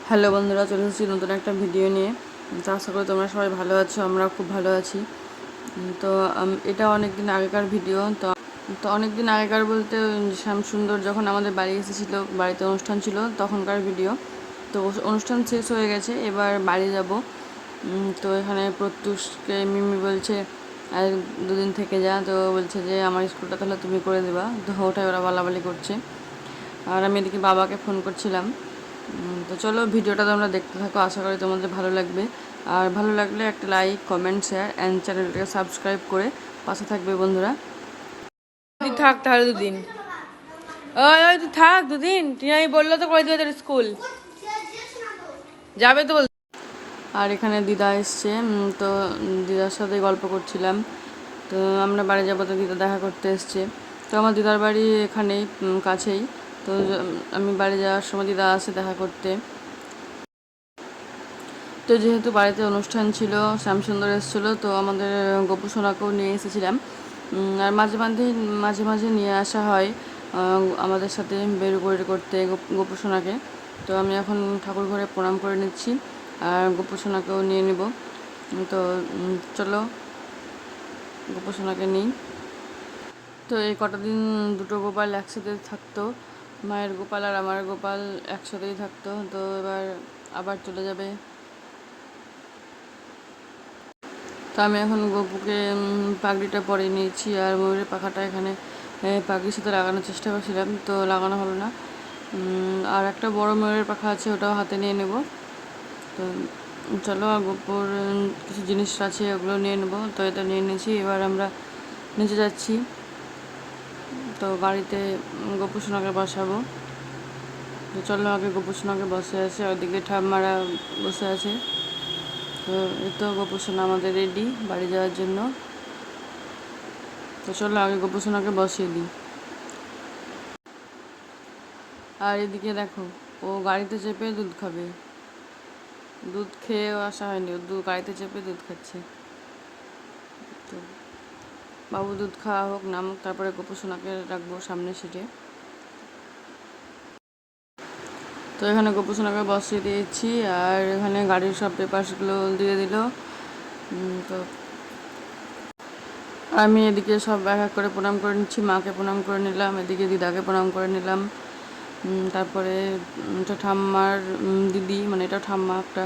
Hello বন্ধুরা, চলে এসেছি নতুন একটা ভিডিও নিয়ে। তো আশা করি তোমরা সবাই ভালো আছো, আমরা খুব ভালো আছি। তো এটা অনেক দিন আগেকার ভিডিও। তো তো অনেক দিন আগেকার বলতে শ্যামসুন্দর যখন আমাদের বাড়ি এসেছিলো, বাড়িতে অনুষ্ঠান ছিল তখনকার ভিডিও। তো অনুষ্ঠান শেষ হয়ে গেছে, এবার বাড়ি যাব। তো এখানে প্রত্যুষকে মিমি বলছে আর দুদিন থেকে যা। তো বলছে যে আমার স্কুলটা তাহলে তুমি করে দেবা। তো ওটাই ওরা বলাবলি করছে, আর আমি এদিকে বাবাকে ফোন করছিলাম। তো চলো ভিডিওটা তোমরা দেখতে থাকো, আশা করি তোমাদের ভালো লাগবে। আর ভালো লাগলে একটা লাইক, কমেন্ট, শেয়ার অ্যান্ড চ্যানেলটাকে সাবস্ক্রাইব করে পাশে থাকবে বন্ধুরা। তুই থাক তাহলে দুদিন, ওই ওই তুই থাক দুদিন। টিনাই বললো তো করে দেবে তোর স্কুল, যাবে তো বল। আর এখানে দিদা এসছে, তো দিদার সাথে গল্প করছিলাম। তো আমরা বাড়ি যাবো, তো দিদা দেখা করতে এসছে। তো আমার দিদার বাড়ি এখানেই কাছেই। তো আমি বাড়ি যাওয়ার সময় দিদা আসে দেখা করতে। তো যেহেতু বাড়িতে অনুষ্ঠান ছিল, শ্যামসুন্দর এসেছিলো, তো আমাদের গোপু সোনাকেও নিয়ে এসেছিলাম। আর মাঝে মাঝে মাঝে মাঝে নিয়ে আসা হয় আমাদের সাথে বেরু করতে গোপু সোনাকে। তো আমি এখন ঠাকুর ঘরে প্রণাম করে নিচ্ছি, আর গোপু সোনাকেও নিয়ে নেব। তো চলো গোপু সোনাকে নিই। তো এই কটা দিন দুটো গোপাল একসাথে থাকতো, মায়ের গোপাল আর আমার গোপাল একসাথেই থাকতো। তো এবার আবার চলে যাবে। তো আমি এখন গপুকে পাগড়িটা পরিয়ে নিয়েছি, আর ময়ূরের পাখাটা এখানে পাগড়ির সাথে লাগানোর চেষ্টা করছিলাম, তো লাগানো হলো না। আর একটা বড় ময়ূরের পাখা আছে, ওটাও হাতে নিয়ে নেব। তো চলো, আর গপুর কিছু জিনিস আছে ওগুলো নিয়ে নেব। তো এটা নিয়ে নিয়েছি, এবার আমরা নিচে যাচ্ছি। তো গাড়িতে গপু সোনাকে বসাবো। তো চলো আগে গপু সোনাকে বসে আছে, ওইদিকে ঠাম্মারা বসে আছে। তো এই তো গপু সোনা আমাদের রেডি বাড়ি যাওয়ার জন্য। তো চলো আগে গোপু সোনাকে বসিয়ে দিই। আর এদিকে দেখো, ও গাড়িতে চেপে দুধ খাবে। দুধ খেয়েও আসা হয়নি, ও গাড়িতে চেপে দুধ খাচ্ছে। তো বাবু দুধ খাওয়া হোক, নামুক, তারপরে গোপু সোনাকে রাখবো সামনে সিটে। তো এখানে গোপু সোনাকে বসিয়ে দিয়েছি, আর এখানে গাড়ির সব পেপারসগুলো দিয়ে দিল। তো আমি এদিকে সব এক এক করে প্রণাম করে নিচ্ছি। মাকে প্রণাম করে নিলাম, এদিকে দিদাকে প্রণাম করে নিলাম। তারপরে এটা ঠাম্মার দিদি, মানে এটা ঠাম্মা একটা,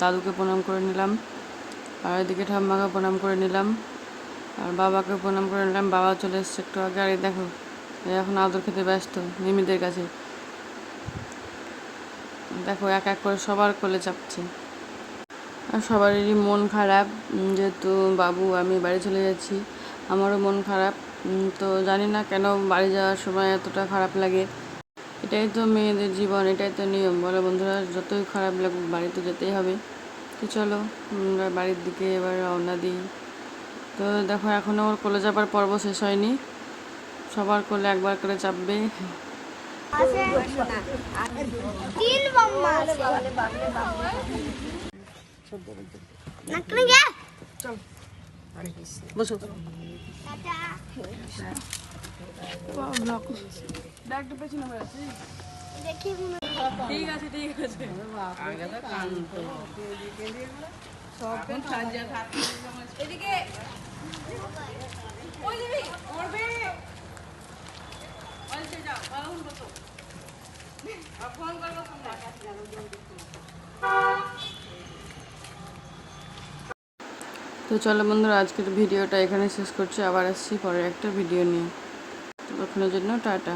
দাদুকে প্রণাম করে নিলাম। আর এদিকে ঠাম্মাকে প্রণাম করে নিলাম, আর বাবাকে প্রণাম করে নিলাম। বাবা চলে এসছে একটু আগে। আর দেখো এখন আদর খেতে ব্যস্ত মিমিদের কাছে। দেখো এক এক করে সবার কোলে চাপছে। আর সবারই মন খারাপ, যেহেতু বাবু আমি বাড়ি চলে যাচ্ছি। আমারও মন খারাপ। তো জানি না কেন বাড়ি যাওয়ার সময় এতটা খারাপ লাগে। এটাই তো মেয়েদের জীবন, এটাই তো নিয়ম, বলো বন্ধুরা। যতই খারাপ লাগুক বাড়ি তো যেতেই হবে। তো চলো আমরা বাড়ির দিকে এবার রওনা দিই। তো দেখো এখনও ওর কোলে চাপার পর্ব শেষ হয়নি, সবার কোলে একবার করে চাপবে। বসো। ঠিক আছে ঠিক আছে। এদিকে তো চলো বন্ধুরা, আজকের ভিডিওটা এখানে শেষ করছি। আবার আসছি পরের একটা ভিডিও নিয়ে। ততক্ষণের জন্য টাটা।